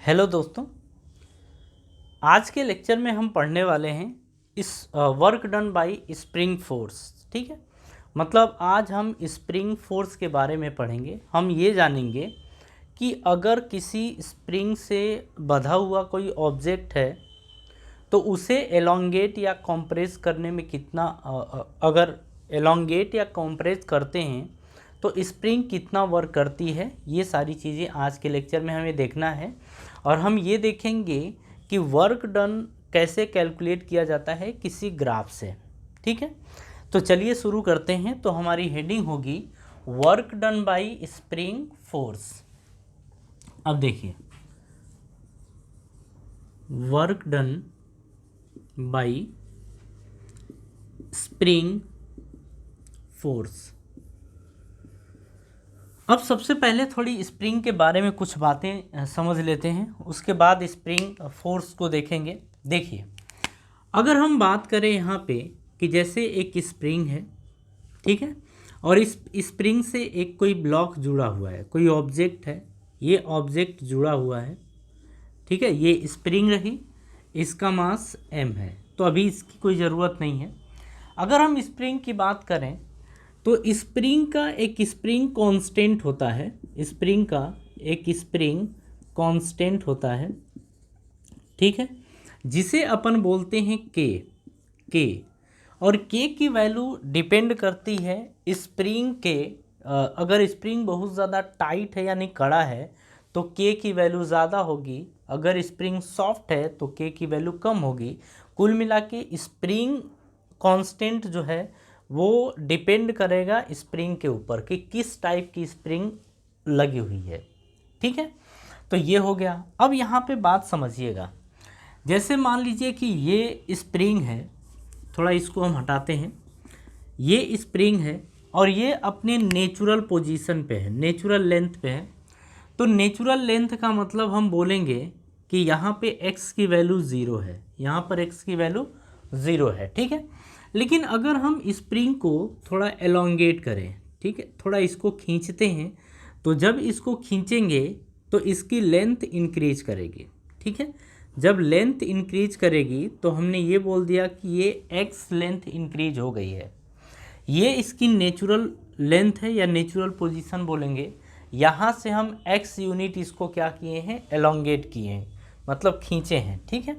Hello दोस्तों, आज के लेक्चर में हम पढ़ने वाले हैं इस work done by spring force. ठीक है, मतलब आज हम स्प्रिंग फोर्स के बारे में पढ़ेंगे। हम ये जानेंगे कि अगर किसी स्प्रिंग से बंधा हुआ कोई ऑब्जेक्ट है तो उसे एलोंगेट या कॉम्प्रेस करने में कितना अगर एलोंगेट या कॉम्प्रेस करते हैं तो स्प्रिंग कितना वर्क करती है। ये सारी चीज़ें आज के लेक्चर में हमें देखना है और हम ये देखेंगे कि वर्क डन कैसे कैलकुलेट किया जाता है किसी ग्राफ से। ठीक है, तो चलिए शुरू करते हैं। तो हमारी हेडिंग होगी work done by spring force. अब देखिए, work done by spring force. अब सबसे पहले थोड़ी स्प्रिंग के बारे में कुछ बातें समझ लेते हैं, उसके बाद स्प्रिंग फोर्स को देखेंगे। देखिए, अगर हम बात करें यहाँ पे कि जैसे एक स्प्रिंग है, ठीक है, और इस स्प्रिंग से एक कोई ब्लॉक जुड़ा हुआ है, कोई ऑब्जेक्ट है, ये ऑब्जेक्ट जुड़ा हुआ है, ठीक है, ये स्प्रिंग रही, इसका मास m है, तो अभी इसकी कोई ज़रूरत नहीं है। अगर हम स्प्रिंग की बात करें तो स्प्रिंग का एक स्प्रिंग कांस्टेंट होता है, स्प्रिंग का एक स्प्रिंग कांस्टेंट होता है, ठीक है, जिसे अपन बोलते हैं के। और के की वैल्यू डिपेंड करती है स्प्रिंग के, अगर स्प्रिंग बहुत ज़्यादा टाइट है यानी कड़ा है तो के की वैल्यू ज़्यादा होगी, अगर स्प्रिंग सॉफ्ट है तो के की वैल्यू कम होगी। कुल मिला के स्प्रिंग कांस्टेंट जो है वो डिपेंड करेगा स्प्रिंग के ऊपर कि किस टाइप की स्प्रिंग लगी हुई है। ठीक है, तो ये हो गया। अब यहाँ पे बात समझिएगा, जैसे मान लीजिए कि ये स्प्रिंग है, थोड़ा इसको हम हटाते हैं, ये स्प्रिंग है और ये अपने नेचुरल पोजीशन पे है, नेचुरल लेंथ पे है। तो नेचुरल लेंथ का मतलब हम बोलेंगे कि यहाँ पे x की वैल्यू ज़ीरो है, यहाँ पर x की वैल्यू ज़ीरो है। ठीक है, लेकिन अगर हम स्प्रिंग को थोड़ा एलोंगेट करें, ठीक है, थोड़ा इसको खींचते हैं, तो जब इसको खींचेंगे तो इसकी लेंथ इंक्रीज करेगी। ठीक है, जब लेंथ इंक्रीज करेगी तो हमने ये बोल दिया कि ये x लेंथ इंक्रीज हो गई है। ये इसकी नेचुरल लेंथ है या नेचुरल पोजीशन बोलेंगे। यहाँ से हम x यूनिट इसको क्या किए हैं, एलोंगेट किए हैं, मतलब खींचे हैं। ठीक है,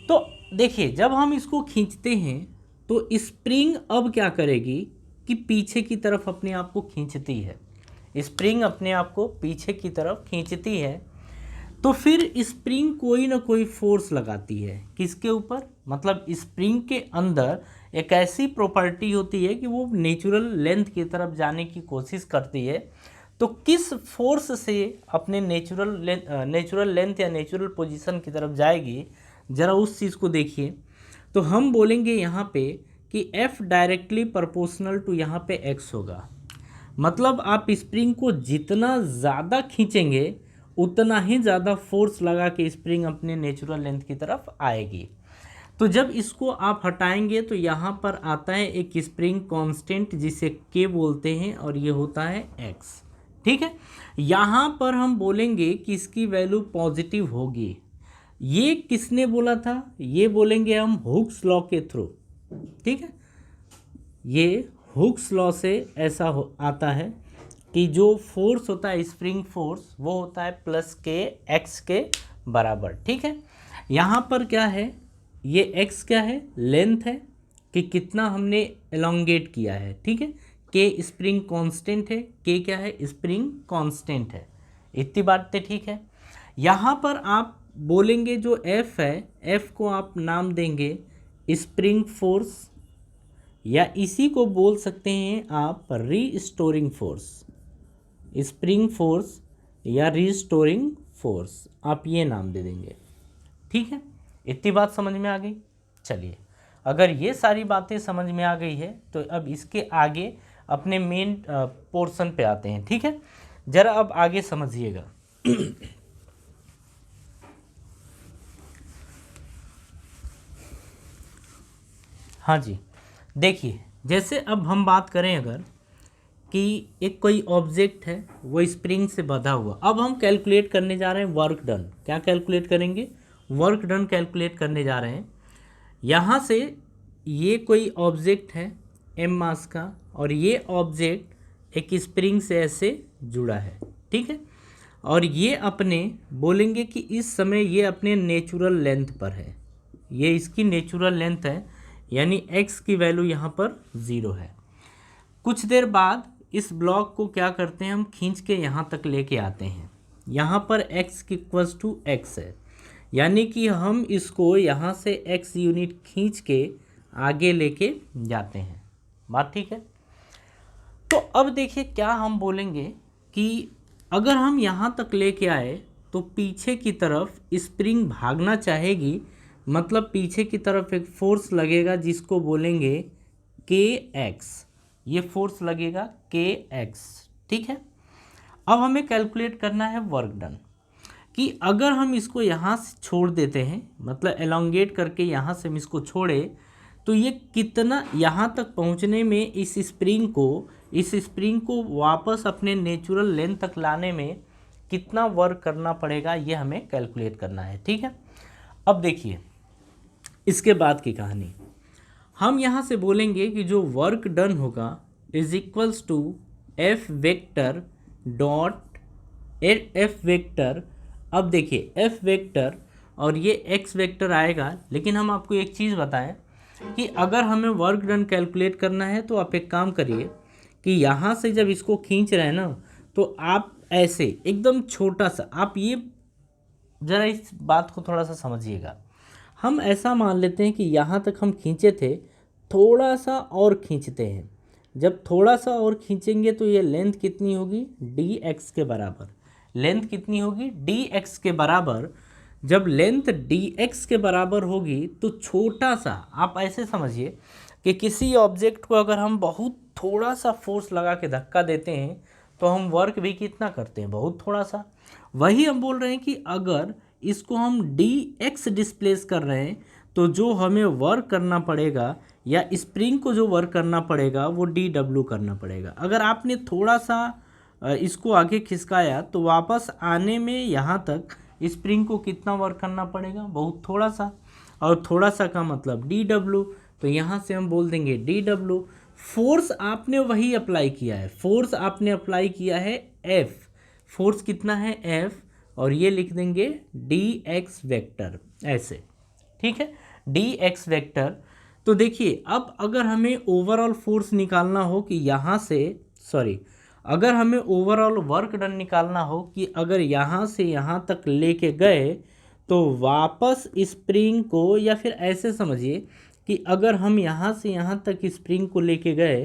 तो देखिए, जब हम इसको खींचते हैं तो स्प्रिंग अब क्या करेगी कि पीछे की तरफ अपने आप को खींचती है, स्प्रिंग अपने आप को पीछे की तरफ खींचती है। तो फिर स्प्रिंग कोई ना कोई फोर्स लगाती है, किसके ऊपर, मतलब स्प्रिंग के अंदर एक ऐसी प्रॉपर्टी होती है कि वो नेचुरल लेंथ की तरफ जाने की कोशिश करती है। तो किस फोर्स से अपने नेचुरल लेंथ या नेचुरल पोजीशन की तरफ जाएगी, ज़रा उस चीज़ को देखिए। तो हम बोलेंगे यहाँ पे कि F डायरेक्टली प्रोपोर्शनल टू यहाँ पे x होगा। मतलब आप स्प्रिंग को जितना ज़्यादा खींचेंगे उतना ही ज़्यादा फोर्स लगा के स्प्रिंग अपने नेचुरल लेंथ की तरफ आएगी। तो जब इसको आप हटाएंगे तो यहाँ पर आता है एक स्प्रिंग कांस्टेंट जिसे के बोलते हैं और ये होता है x। ठीक है, यहाँ पर हम बोलेंगे कि इसकी वैल्यू पॉजिटिव होगी। ये किसने बोला था, ये बोलेंगे हम हुक्स लॉ के थ्रू। ठीक है, ये हुक्स लॉ से ऐसा आता है कि जो फोर्स होता है स्प्रिंग फोर्स वो होता है प्लस के एक्स के बराबर। ठीक है, यहाँ पर क्या है, ये एक्स क्या है, लेंथ है कि कितना हमने एलोंगेट किया है। ठीक है, के स्प्रिंग कांस्टेंट है, के क्या है, स्प्रिंग कांस्टेंट है। इतनी बातें ठीक है। यहाँ पर आप बोलेंगे जो एफ है, एफ को आप नाम देंगे स्प्रिंग फोर्स, या इसी को बोल सकते हैं आप रीस्टोरिंग फोर्स, स्प्रिंग फोर्स या रीस्टोरिंग फोर्स, आप ये नाम दे देंगे। ठीक है, इतनी बात समझ में आ गई। चलिए, अगर ये सारी बातें समझ में आ गई है तो अब इसके आगे अपने मेन पोर्शन पे आते हैं। ठीक है, जरा अब आगे समझिएगा। हाँ जी, देखिए, जैसे अब हम बात करें अगर कि एक कोई ऑब्जेक्ट है वो स्प्रिंग से बंधा हुआ। अब हम कैलकुलेट करने जा रहे हैं वर्क डन। क्या कैलकुलेट करेंगे? वर्क डन कैलकुलेट करने जा रहे हैं। यहाँ से ये कोई ऑब्जेक्ट है m मास का और ये ऑब्जेक्ट एक स्प्रिंग से ऐसे जुड़ा है, ठीक है। और ये अपने बोलेंगे कि इस समय ये अपने नेचुरल लेंथ पर है, ये इसकी नेचुरल लेंथ है, यानी x की वैल्यू यहाँ पर 0 है। कुछ देर बाद इस ब्लॉक को क्या करते हैं, हम खींच के यहाँ तक लेके आते हैं। यहाँ पर x इक्वल्स टू x है, यानी कि हम इसको यहाँ से x यूनिट खींच के आगे लेके जाते हैं। बात ठीक है? तो अब देखिए क्या हम बोलेंगे कि अगर हम यहाँ तक लेके आए तो पीछे की तरफ स्प्रिंग भागना चाहेगी, मतलब पीछे की तरफ एक फोर्स लगेगा जिसको बोलेंगे kx। ये फोर्स लगेगा kx, ठीक है। अब हमें कैलकुलेट करना है वर्क डन कि अगर हम इसको यहाँ से छोड़ देते हैं, मतलब एलोंगेट करके यहाँ से हम इसको छोड़े, तो ये कितना यहाँ तक पहुँचने में इस स्प्रिंग को वापस अपने नेचुरल लेंथ तक लाने में कितना वर्क करना पड़ेगा, ये हमें कैलकुलेट करना है, ठीक है। अब देखिए इसके बाद की कहानी, हम यहाँ से बोलेंगे कि जो वर्क डन होगा is equals to F vector dot F vector. अब देखिए एफ वेक्टर और ये एक्स वेक्टर आएगा, लेकिन हम आपको एक चीज़ बताएं कि अगर हमें वर्क डन कैलकुलेट करना है तो आप एक काम करिए कि यहाँ से जब इसको खींच रहे हैं ना, तो आप ऐसे एकदम छोटा सा, आप ये ज़रा इस बात को थोड़ा सा समझिएगा। हम ऐसा मान लेते हैं कि यहाँ तक हम खींचे थे, थोड़ा सा और खींचते हैं। जब थोड़ा सा और खींचेंगे तो ये लेंथ कितनी होगी, dx के बराबर। लेंथ कितनी होगी, dx के बराबर। जब लेंथ dx के बराबर होगी तो छोटा सा, आप ऐसे समझिए कि किसी ऑब्जेक्ट को अगर हम बहुत थोड़ा सा फोर्स लगा के धक्का देते हैं तो हम वर्क भी कितना करते हैं, बहुत थोड़ा सा। वही हम बोल रहे हैं कि अगर इसको हम dx डिस्प्लेस कर रहे हैं तो जो हमें वर्क करना पड़ेगा या स्प्रिंग को जो वर्क करना पड़ेगा वो dw करना पड़ेगा। अगर आपने थोड़ा सा इसको आगे खिसकाया तो वापस आने में यहाँ तक स्प्रिंग को कितना वर्क करना पड़ेगा, बहुत थोड़ा सा। और थोड़ा सा का मतलब dw, तो यहाँ से हम बोल देंगे dw। फोर्स आपने वही अप्लाई किया है, फोर्स आपने अप्लाई किया है F, फोर्स कितना है F, और ये लिख देंगे dx वेक्टर ऐसे, ठीक है, dx वेक्टर। तो देखिए अब अगर हमें ओवरऑल फोर्स निकालना हो कि यहाँ से अगर हमें ओवरऑल वर्क डन निकालना हो कि अगर यहाँ से यहाँ तक लेके गए तो वापस स्प्रिंग को, या फिर ऐसे समझिए कि अगर हम यहाँ से यहाँ तक स्प्रिंग को लेके गए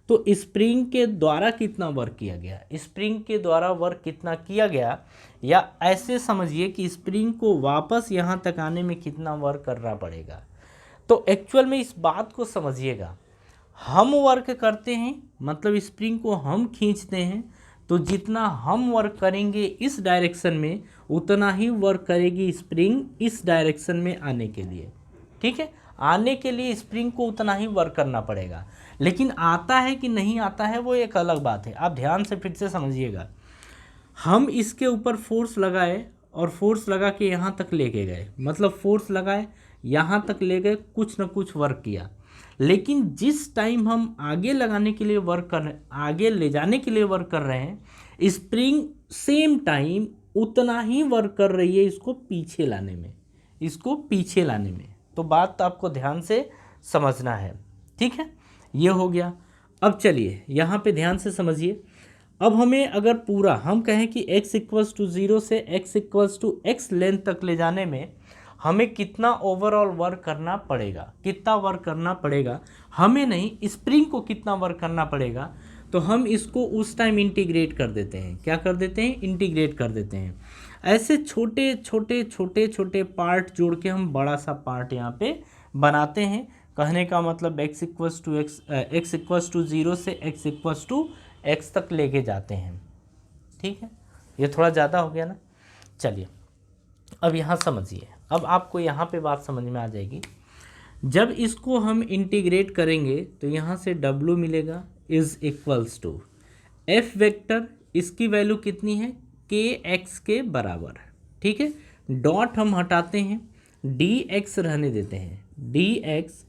तो स्प्रिंग के द्वारा कितना वर्क किया गया, स्प्रिंग के द्वारा वर्क कितना किया गया, या ऐसे समझिए कि स्प्रिंग को वापस यहाँ तक आने में कितना वर्क करना पड़ेगा। तो एक्चुअल में इस बात को समझिएगा, हम वर्क करते हैं मतलब स्प्रिंग को हम खींचते हैं, तो जितना हम वर्क करेंगे इस डायरेक्शन में उतना ही वर्क करेगी स्प्रिंग इस डायरेक्शन में आने के लिए, ठीक है। आने के लिए स्प्रिंग को उतना ही वर्क करना पड़ेगा, लेकिन आता है कि नहीं आता है वो एक अलग बात है। आप ध्यान से फिर से समझिएगा, हम इसके ऊपर फोर्स लगाए और फोर्स लगा के यहाँ तक लेके गए, मतलब फोर्स लगाए यहाँ तक ले गए, कुछ ना कुछ वर्क किया, लेकिन जिस टाइम हम आगे लगाने के लिए वर्क कर रहे हैं, आगे ले जाने के लिए वर्क कर रहे हैं, स्प्रिंग सेम टाइम उतना ही वर्क कर रही है इसको पीछे लाने में, तो बात तो आपको ध्यान से समझना है, ठीक है। ये हो गया। अब चलिए यहाँ पे ध्यान से समझिए। अब हमें अगर पूरा हम कहें कि x इक्वल्स टू 0 से x equals to x length तक ले जाने में हमें कितना ओवरऑल वर्क करना पड़ेगा, कितना वर्क करना पड़ेगा, हमें नहीं स्प्रिंग को कितना वर्क करना पड़ेगा, तो हम इसको उस टाइम इंटीग्रेट कर देते हैं। क्या कर देते हैं, इंटीग्रेट कर देते हैं। ऐसे छोटे छोटे छोटे छोटे पार्ट जोड़ के हम बड़ा सा पार्ट यहाँ पे बनाते हैं। कहने का मतलब x इक्वल्स टू 0 से x इक्वल्स टू x तक लेके जाते हैं, ठीक है। ये थोड़ा ज़्यादा हो गया ना। चलिए अब यहाँ समझिए, अब आपको यहाँ पे बात समझ में आ जाएगी। जब इसको हम इंटीग्रेट करेंगे तो यहाँ से w मिलेगा is equals to, F vector इसकी वैल्यू कितनी है, के एक्स के बराबर है, ठीक है। डॉट हम हटाते हैं, डी एक्स रहने देते हैं, डी एक्स।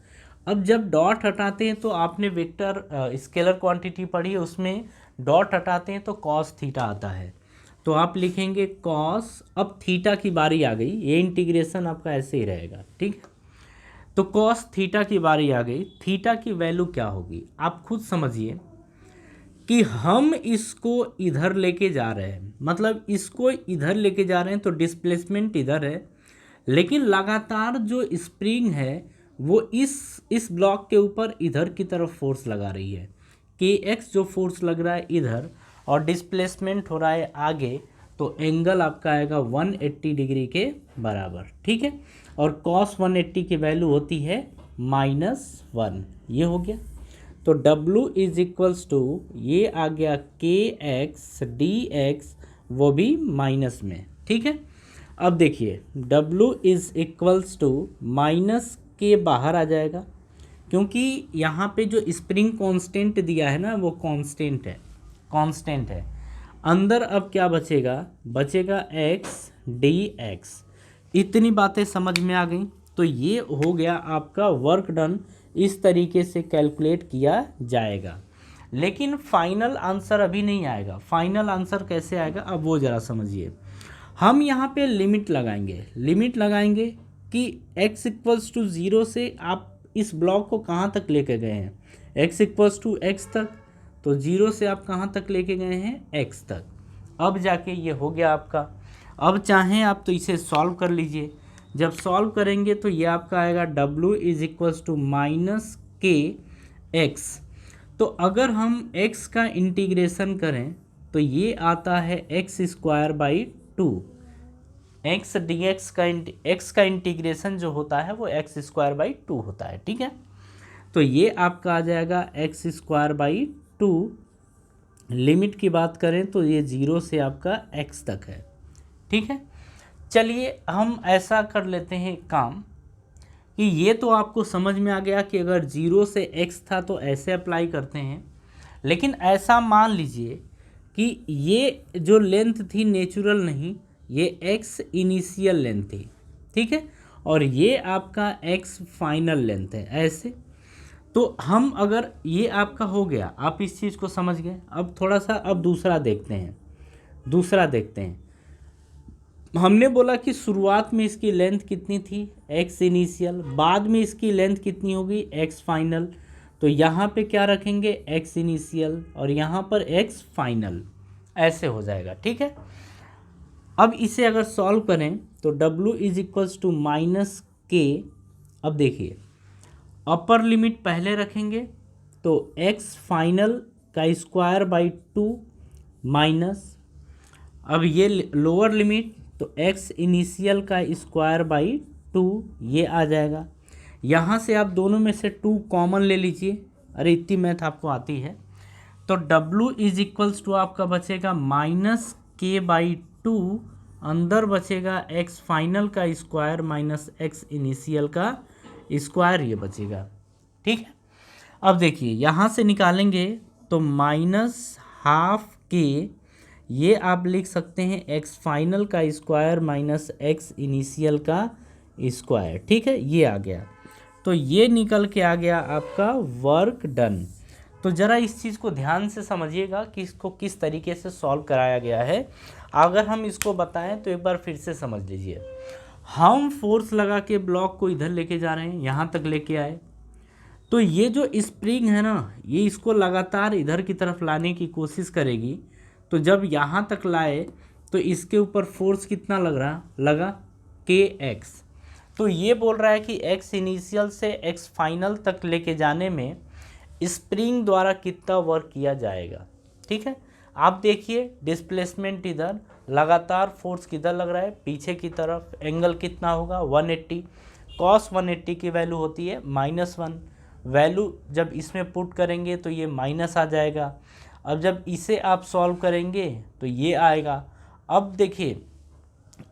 अब जब डॉट हटाते हैं तो आपने वेक्टर स्केलर क्वांटिटी पढ़ी है, उसमें डॉट हटाते हैं तो कॉस थीटा आता है, तो आप लिखेंगे कॉस। अब थीटा की बारी आ गई, ये इंटीग्रेशन आपका ऐसे ही रहेगा, ठीक है। तो कॉस थीटा की बारी आ गई, थीटा की वैल्यू क्या होगी आप खुद समझिए कि हम इसको इधर लेके जा रहे हैं, मतलब इसको इधर लेके जा रहे हैं तो डिस्प्लेसमेंट इधर है, लेकिन लगातार जो स्प्रिंग है वो इस ब्लॉक के ऊपर इधर की तरफ फोर्स लगा रही है, के एक्स जो फोर्स लग रहा है इधर और डिस्प्लेसमेंट हो रहा है आगे, तो एंगल आपका आएगा 180 डिग्री के बराबर, ठीक है। और कॉस 180 की वैल्यू होती है -1, ये हो गया। तो W इज इक्वल्स टू, ये आ गया के एक्स डी एक्स, वो भी माइनस में, ठीक है। अब देखिए W is equals to minus के बाहर आ जाएगा, क्योंकि यहाँ पे जो स्प्रिंग कांस्टेंट दिया है ना वो कांस्टेंट है, कांस्टेंट है। अंदर अब क्या बचेगा, बचेगा एक्स डी एक्स। इतनी बातें समझ में आ गई, तो ये हो गया आपका वर्क डन। इस तरीके से कैलकुलेट किया जाएगा, लेकिन फाइनल आंसर अभी नहीं आएगा। फाइनल आंसर कैसे आएगा अब वो ज़रा समझिए। हम यहाँ पे लिमिट लगाएंगे, लिमिट लगाएंगे कि x इक्वल्स टू 0 से आप इस ब्लॉक को कहाँ तक लेके गए हैं, x इक्वल्स टू x तक, तो 0 से आप कहाँ तक लेके गए हैं, x तक। अब जाके ये हो गया आपका। अब चाहें आप तो इसे सॉल्व कर लीजिए, जब सॉल्व करेंगे तो ये आपका आएगा W is equals to minus K x. तो अगर हम x का इंटीग्रेशन करें तो ये आता है x square by 2। X D x का x का इंटीग्रेशन जो होता है वो एक्स स्क्वायर बाई 2 होता है, ठीक है। तो ये आपका आ जाएगा एक्स स्क्वायर बाई 2। लिमिट की बात करें तो ये 0 से आपका x तक है, ठीक है। चलिए हम ऐसा कर लेते हैं काम कि ये तो आपको समझ में आ गया कि अगर 0 से x था तो ऐसे अप्लाई करते हैं, लेकिन ऐसा मान लीजिए कि ये जो लेंथ थी नेचुरल नहीं, ये x इनिशियल लेंथ थी, ठीक है, और ये आपका x फाइनल लेंथ है, ऐसे। तो हम अगर ये आपका हो गया, आप इस चीज़ को समझ गए। अब थोड़ा सा अब दूसरा देखते हैं, दूसरा देखते हैं। हमने बोला कि शुरुआत में इसकी लेंथ कितनी थी, x इनिशियल, बाद में इसकी लेंथ कितनी होगी, x फाइनल। तो यहाँ पे क्या रखेंगे, x इनिशियल और यहाँ पर x फाइनल, ऐसे हो जाएगा, ठीक है। अब इसे अगर सॉल्व करें तो W is equals to minus K. अब देखिए अपर लिमिट पहले रखेंगे तो x फाइनल का स्क्वायर बाई 2 माइनस, अब ये लोअर लिमिट तो x इनिशियल का स्क्वायर बाई 2, ये आ जाएगा। यहाँ से आप दोनों में से 2 कॉमन ले लीजिए, अरे इतनी मैथ आपको आती है। तो W इज इक्वल्स टू आपका बचेगा माइनस के बाई 2, अंदर बचेगा x फाइनल का स्क्वायर माइनस x इनिशियल का स्क्वायर, ये बचेगा, ठीक है। अब देखिए यहाँ से निकालेंगे तो माइनस हाफ के, ये आप लिख सकते हैं x फाइनल का स्क्वायर माइनस x इनिशियल का स्क्वायर, ठीक है, ये आ गया। तो ये निकल के आ गया आपका वर्क डन। तो ज़रा इस चीज़ को ध्यान से समझिएगा कि इसको किस तरीके से सॉल्व कराया गया है। अगर हम इसको बताएं तो एक बार फिर से समझ लीजिए। हम फोर्स लगा के ब्लॉक को इधर लेके जा रहे हैं, यहाँ तक लेके आए, तो ये जो स्प्रिंग है ना, ये इसको लगातार इधर की तरफ लाने की कोशिश करेगी। तो जब यहाँ तक लाए तो इसके ऊपर फोर्स कितना लगा के एक्स। तो ये बोल रहा है कि एक्स इनिशियल से एक्स फाइनल तक लेके जाने में स्प्रिंग द्वारा कितना वर्क किया जाएगा, ठीक है। आप देखिए डिस्प्लेसमेंट इधर, लगातार फोर्स किधर लग रहा है, पीछे की तरफ। एंगल कितना होगा 180, कॉस 180 की वैल्यू होती है -1। वैल्यू जब इसमें पुट करेंगे तो ये माइनस आ जाएगा। अब जब इसे आप सॉल्व करेंगे तो ये आएगा। अब देखिए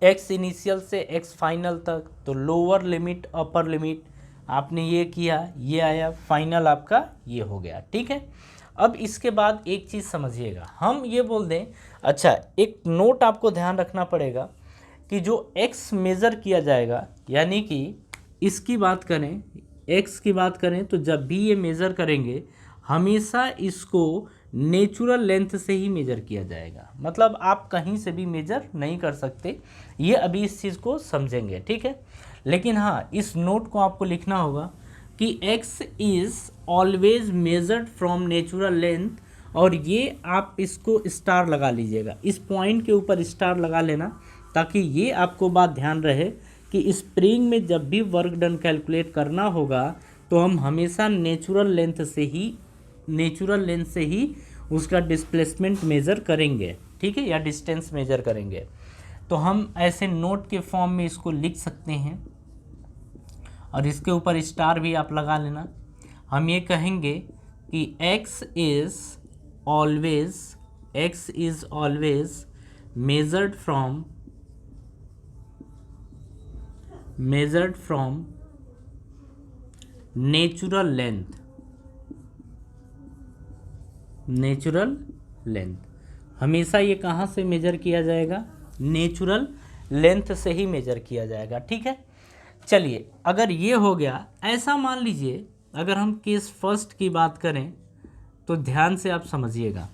एक्स इनिशियल से एक्स फाइनल तक, तो लोअर लिमिट अपर लिमिट आपने ये किया, ये आया, फाइनल आपका ये हो गया, ठीक है। अब इसके बाद एक चीज़ समझिएगा, हम ये बोल दें, अच्छा एक नोट आपको ध्यान रखना पड़ेगा कि जो x मेज़र किया जाएगा, यानी कि इसकी बात करें, x की बात करें, तो जब भी ये मेज़र करेंगे हमेशा इसको नेचुरल लेंथ से ही मेज़र किया जाएगा। मतलब आप कहीं से भी मेज़र नहीं कर सकते, ये अभी इस चीज़ को समझेंगे, ठीक है। लेकिन हाँ, इस नोट को आपको लिखना होगा कि x is always measured from natural length, और ये आप इसको स्टार लगा लीजिएगा, इस पॉइंट के ऊपर स्टार लगा लेना, ताकि ये आपको बात ध्यान रहे कि स्प्रिंग में जब भी वर्क डन कैलकुलेट करना होगा तो हम हमेशा नेचुरल लेंथ से ही उसका डिस्प्लेसमेंट मेज़र करेंगे, ठीक है, या डिस्टेंस मेज़र करेंगे। तो हम ऐसे नोट के फॉर्म में इसको लिख सकते हैं, और इसके ऊपर स्टार भी आप लगा लेना। हम ये कहेंगे कि x is always measured from natural length. हमेशा ये कहाँ से मेजर किया जाएगा? नेचुरल लेंथ से ही मेजर किया जाएगा, ठीक है। चलिए, अगर ये हो गया, ऐसा मान लीजिए अगर हम केस फर्स्ट की बात करें तो ध्यान से आप समझिएगा,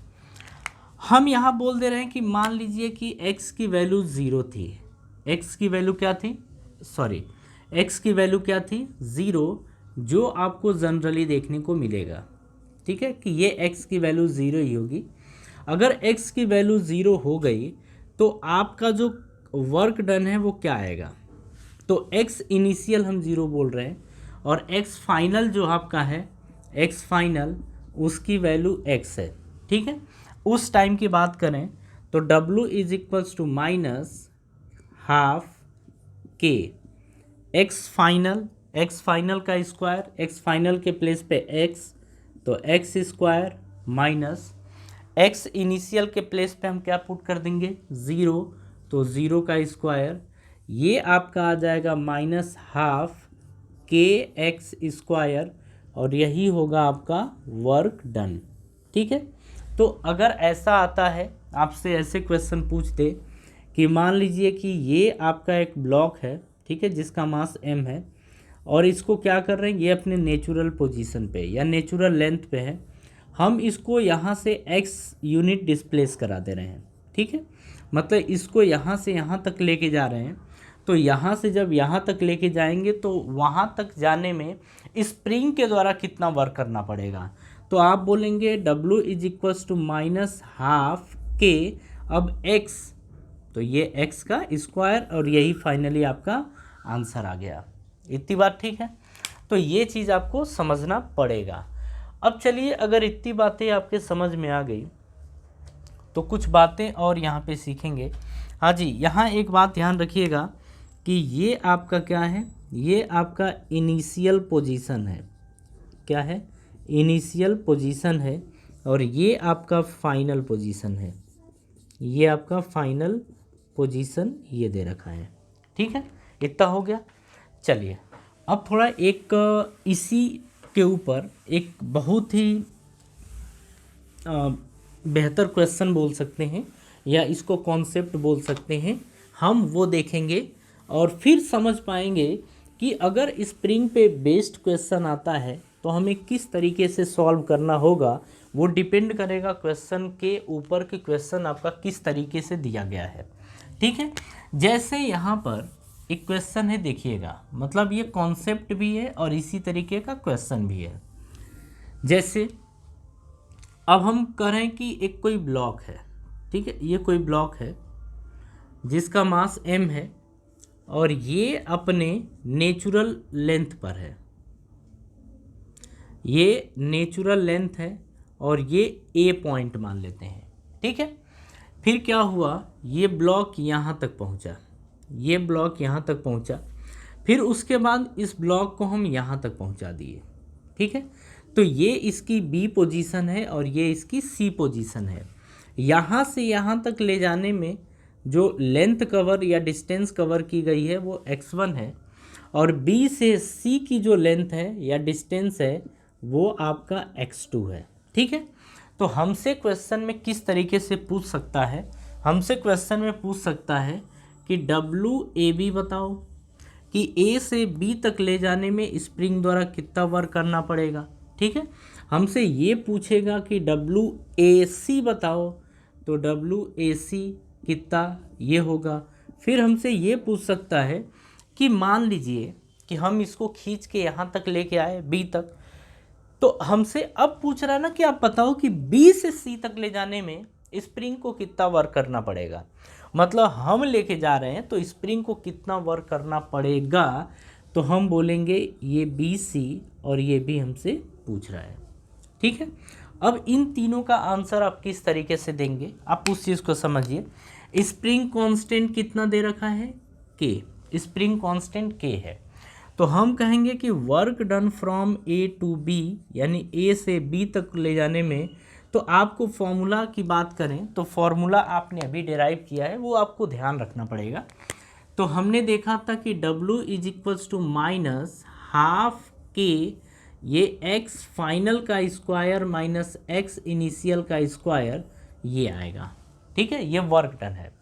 हम यहाँ बोल दे रहे हैं कि मान लीजिए कि x की वैल्यू 0 थी। x की वैल्यू क्या थी? 0, जो आपको जनरली देखने को मिलेगा, ठीक है, कि ये x की वैल्यू 0 ही होगी। अगर x की वैल्यू 0 हो गई तो आपका जो वर्क डन है वो क्या आएगा? तो x इनिशियल हम 0 बोल रहे हैं, और x फाइनल जो आपका है, x फाइनल उसकी वैल्यू x है, ठीक है। उस टाइम की बात करें तो w is equals to -12 k x final का स्क्वायर, x फाइनल के प्लेस पे x, तो x square minus x initial के प्लेस पे हम क्या पुट कर देंगे? 0, तो 0 का स्क्वायर, ये आपका आ जाएगा -12 kx स्क्वायर, और यही होगा आपका वर्क डन, ठीक है। तो अगर ऐसा आता है, आपसे ऐसे क्वेश्चन पूछते कि मान लीजिए कि ये आपका एक ब्लॉक है, ठीक है, जिसका मास m है, और इसको क्या कर रहे हैं, ये अपने नेचुरल पोजीशन पे या नेचुरल लेंथ पे है, हम इसको यहाँ से x यूनिट डिस्प्लेस करा दे रहे हैं, ठीक है। मतलब इसको यहाँ से यहाँ तक लेके जा रहे हैं, तो यहाँ से जब यहाँ तक लेके जाएंगे तो वहाँ तक जाने में स्प्रिंग के द्वारा कितना वर्क करना पड़ेगा? तो आप बोलेंगे W is equals to -12 k, अब x, तो ये x का स्क्वायर, और यही फाइनली आपका आंसर आ गया। इतनी बात ठीक है? तो ये चीज़ आपको समझना पड़ेगा। अब चलिए, अगर इतनी बातें आपके समझ में आ गई तो कुछ बातें और यहाँ पे सीखेंगे। हाँ जी, यहाँ एक बात ध्यान रखिएगा कि ये आपका क्या है? ये आपका इनिशियल पोजीशन है। क्या है? इनिशियल पोजीशन है, और ये आपका फाइनल पोजीशन है। ये आपका फाइनल पोजीशन ये दे रखा है, ठीक है। इतना हो गया। चलिए, अब थोड़ा एक इसी के ऊपर एक बहुत ही बेहतर क्वेश्चन बोल सकते हैं, या इसको कॉन्सेप्ट बोल सकते हैं, हम वो देखेंगे और फिर समझ पाएंगे कि अगर स्प्रिंग पे बेस्ड क्वेश्चन आता है तो हमें किस तरीके से सॉल्व करना होगा। वो डिपेंड करेगा क्वेश्चन के ऊपर कि क्वेश्चन आपका किस तरीके से दिया गया है, ठीक है। जैसे यहाँ पर एक क्वेश्चन है, देखिएगा, मतलब ये कॉन्सेप्ट भी है और इसी तरीके का क्वेश्चन भी है। जैसे अब हम करें कि एक कोई ब्लॉक है, ठीक है, ये कोई ब्लॉक है जिसका मास m है, और ये अपने नेचुरल लेंथ पर है। ये नेचुरल लेंथ है और ये a पॉइंट मान लेते हैं, ठीक है। फिर क्या हुआ, ये ब्लॉक यहाँ तक पहुँचा, ये ब्लॉक यहाँ तक पहुँचा, फिर उसके बाद इस ब्लॉक को हम यहाँ तक पहुँचा दिए, ठीक है। तो ये इसकी B पोजीशन है और ये इसकी C पोजीशन है। यहाँ से यहाँ तक ले जाने में जो लेंथ कवर या डिस्टेंस कवर की गई है वो x1 है, और B से C की जो लेंथ है या डिस्टेंस है वो आपका x2 है, ठीक है। तो हमसे क्वेश्चन में किस तरीके से पूछ सकता है, हमसे क्वेश्चन में पूछ सकता है कि WAB बताओ कि A से B तक ले जाने में स्प्रिंग द्वारा कितना वर्क करना पड़ेगा। ठीक है, हमसे ये पूछेगा कि WAC बताओ, तो WAC कितना ये होगा। फिर हमसे ये पूछ सकता है कि मान लीजिए कि हम इसको खींच के यहाँ तक लेके आए B तक, तो हमसे अब पूछ रहा है ना कि आप बताओ कि B से C तक ले जाने में स्प्रिंग को कितना वर्क करना पड़ेगा। मतलब हम लेके जा रहे हैं तो स्प्रिंग को कितना वर्क करना पड़ेगा, तो हम बोलेंगे ये BC और ये भी हमसे पूछ रहा है। ठीक है, अब इन तीनों का आंसर आप किस तरीके से देंगे, आप उस चीज़ को समझिए। स्प्रिंग कांस्टेंट कितना दे रखा है, K, स्प्रिंग कांस्टेंट K है, तो हम कहेंगे कि work done from A to B, यानी A से B तक ले जाने में, तो आपको फॉर्मूला की बात करें तो फॉर्मूला आपने अभी डिराइव किया है, वो आपको ध्यान रखना पड़ेगा। तो हमने देखा था कि W is equals to minus half K, ये x फाइनल का स्क्वायर माइनस x इनिशियल का स्क्वायर, ये आएगा। ठीक है, ये वर्क डन है।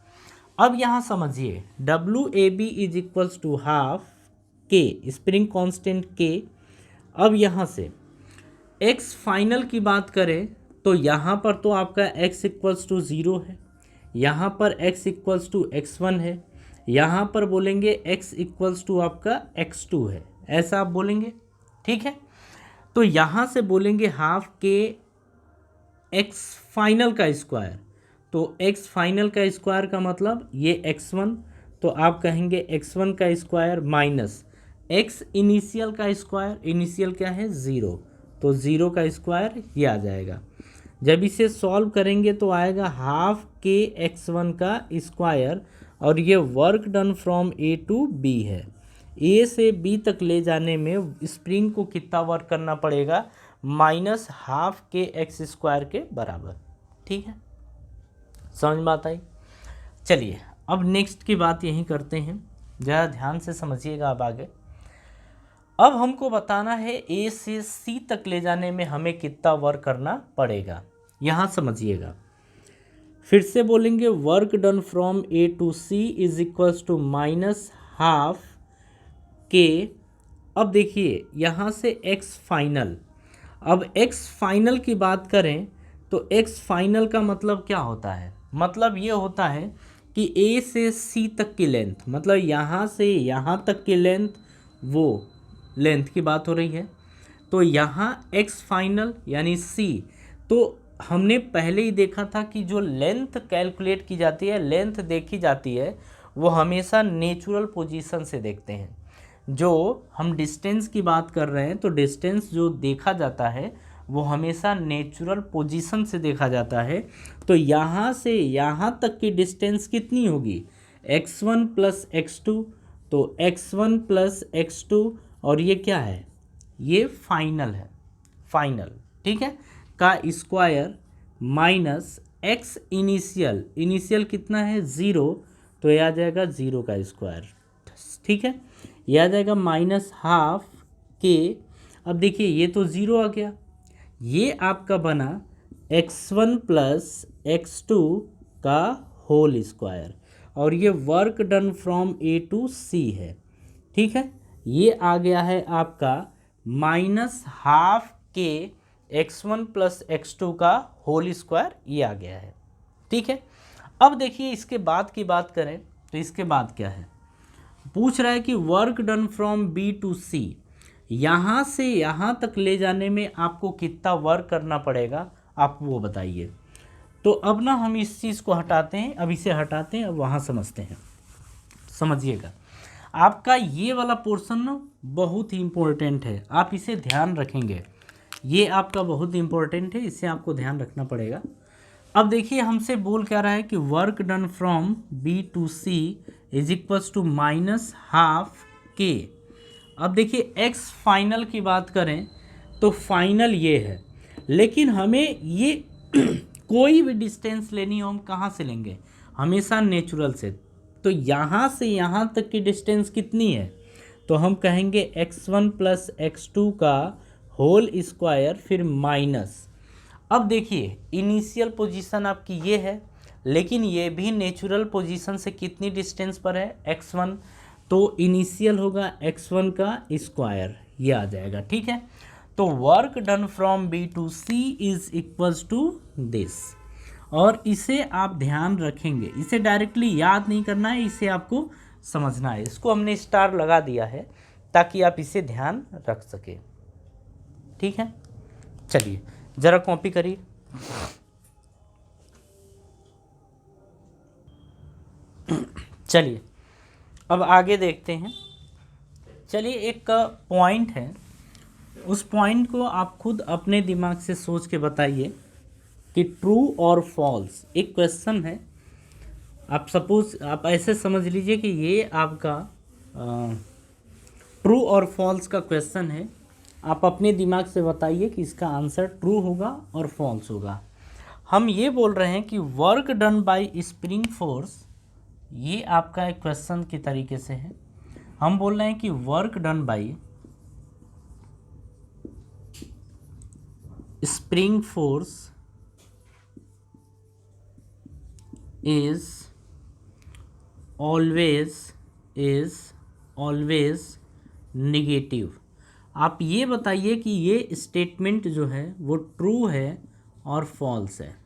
अब यहाँ समझिए WAB is equals to half K, spring constant K। अब यहाँ से x फाइनल की बात करें तो यहाँ पर तो आपका x इक्वल्स टू 0 है, यहाँ पर x इक्वल्स टू x1 है, यहाँ पर बोलेंगे x इक्वल्स टू आपका x2 है, ऐसा आप बोलेंगे। ठीक है, तो यहाँ से बोलेंगे हाफ K x फाइनल का स्क्वायर, तो x फाइनल का स्क्वायर का मतलब ये x1, तो आप कहेंगे x1 का स्क्वायर माइनस x इनिशियल का स्क्वायर, इनिशियल क्या है 0, तो 0 का स्क्वायर ये आ जाएगा। जब इसे सॉल्व करेंगे तो आएगा हाफ K x1 का स्क्वायर, और ये work done from A to B है। A से B तक ले जाने में स्प्रिंग को कितना वर्क करना पड़ेगा, minus half K x square के बराबर। ठीक है, समझ में आता है। चलिए अब नेक्स्ट की बात यहीं करते हैं, ज़रा ध्यान से समझिएगा अब आगे। अब हमको बताना है A से C तक ले जाने में हमें कितना वर्क करना पड़ेगा। यहाँ समझिएगा, फिर से बोलेंगे work done from A to C is equals to minus half K। अब देखिए यहाँ से x फाइनल, अब x फाइनल की बात करें तो x फाइनल का मतलब क्या होता है, मतलब ये होता है कि A से C तक की लेंथ, मतलब यहाँ से यहाँ तक की लेंथ, वो लेंथ की बात हो रही है। तो यहाँ x फाइनल यानी C, तो हमने पहले ही देखा था कि जो लेंथ कैलकुलेट की जाती है, लेंथ देखी जाती है, वो हमेशा नेचुरल पोजीशन से देखते हैं। जो हम डिस्टेंस की बात कर रहे हैं तो डिस्टेंस जो देखा जाता है वो हमेशा नेचुरल पोजीशन से देखा जाता है। तो यहाँ से यहाँ तक की डिस्टेंस कितनी होगी, x1 प्लस x2, तो x1 प्लस x2, और ये क्या है, ये फाइनल है, फाइनल। ठीक है, का square minus x initial, initial कितना है 0, तो ये आ जाएगा 0 का स्क्वायर। ठीक है, ये आ जाएगा माइनस हाफ K। अब देखिए ये तो 0 आ गया, ये आपका बना x1 प्लस x2 का होल स्क्वायर, और ये work done from A to C है। ठीक है, ये आ गया है आपका minus half K x1 plus x2 का होल स्क्वायर, ये आ गया है। ठीक है, अब देखिए इसके बाद की बात करें तो इसके बाद क्या है, पूछ रहा है कि work done from B to C, यहाँ से यहाँ तक ले जाने में आपको कितना वर्क करना पड़ेगा, आप वो बताइए। तो अब ना हम इस चीज़ को हटाते हैं, अब इसे हटाते हैं, अब वहाँ समझते हैं। समझिएगा, आपका ये वाला पोर्शन ना बहुत ही इम्पोर्टेंट है, आप इसे ध्यान रखेंगे, ये आपका बहुत इम्पोर्टेंट है, इसे आपको ध्यान रखना पड़ेगा। अब देखिए हमसे बोल क्या रहा है कि work done from B to C is equals to minus half K। अब देखिए x फाइनल की बात करें तो फाइनल ये है, लेकिन हमें ये कोई भी डिस्टेंस लेनी हो हम कहाँ से लेंगे, हमेशा नेचुरल से। तो यहाँ से यहाँ तक की डिस्टेंस कितनी है, तो हम कहेंगे x1 प्लस x2 का होल स्क्वायर, फिर माइनस, अब देखिए इनिशियल पोजीशन आपकी ये है, लेकिन ये भी नेचुरल पोजीशन से कितनी डिस्टेंस पर है, x1, तो इनिशियल होगा x1 का स्क्वायर, ये आ जाएगा। ठीक है, तो work done from B to C is equals to this, और इसे आप ध्यान रखेंगे, इसे डायरेक्टली याद नहीं करना है, इसे आपको समझना है। इसको हमने स्टार लगा दिया है ताकि आप इसे ध्यान रख सके। ठीक है, चलिए जरा कॉपी करिए। चलिए अब आगे देखते हैं। चलिए एक पॉइंट है, उस पॉइंट को आप खुद अपने दिमाग से सोच के बताइए कि ट्रू और फॉल्स, एक क्वेश्चन है। आप सपोज आप ऐसे समझ लीजिए कि ये आपका ट्रू और फॉल्स का क्वेश्चन है। आप अपने दिमाग से बताइए कि इसका आंसर ट्रू होगा और फॉल्स होगा। हम ये बोल रहे हैं कि work done by spring force, ये आपका एक क्वेश्चन के तरीके से है। हम बोल रहे हैं कि work done by spring force is always negative. आप ये बताइए कि ये स्टेटमेंट जो है वो ट्रू है और फॉल्स है।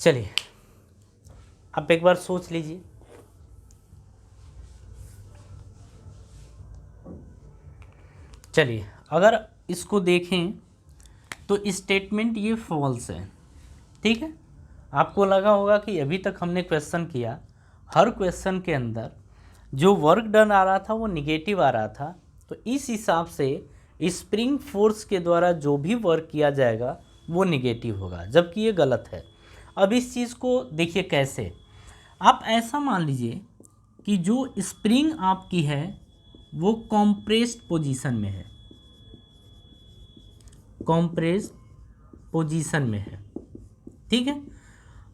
चलिए आप एक बार सोच लीजिए। चलिए अगर इसको देखें तो स्टेटमेंट ये फॉल्स है। ठीक है, आपको लगा होगा कि अभी तक हमने क्वेश्चन किया, हर क्वेश्चन के अंदर जो वर्क डन आ रहा था वो निगेटिव आ रहा था, तो इस हिसाब से स्प्रिंग फोर्स के द्वारा जो भी वर्क किया जाएगा वो निगेटिव होगा, जबकि ये गलत है। अब इस चीज़ को देखिए कैसे। आप ऐसा मान लीजिए कि जो स्प्रिंग आपकी है वो कॉम्प्रेस्ड पोजीशन में है, कॉम्प्रेस्ड पोजीशन में है। ठीक है,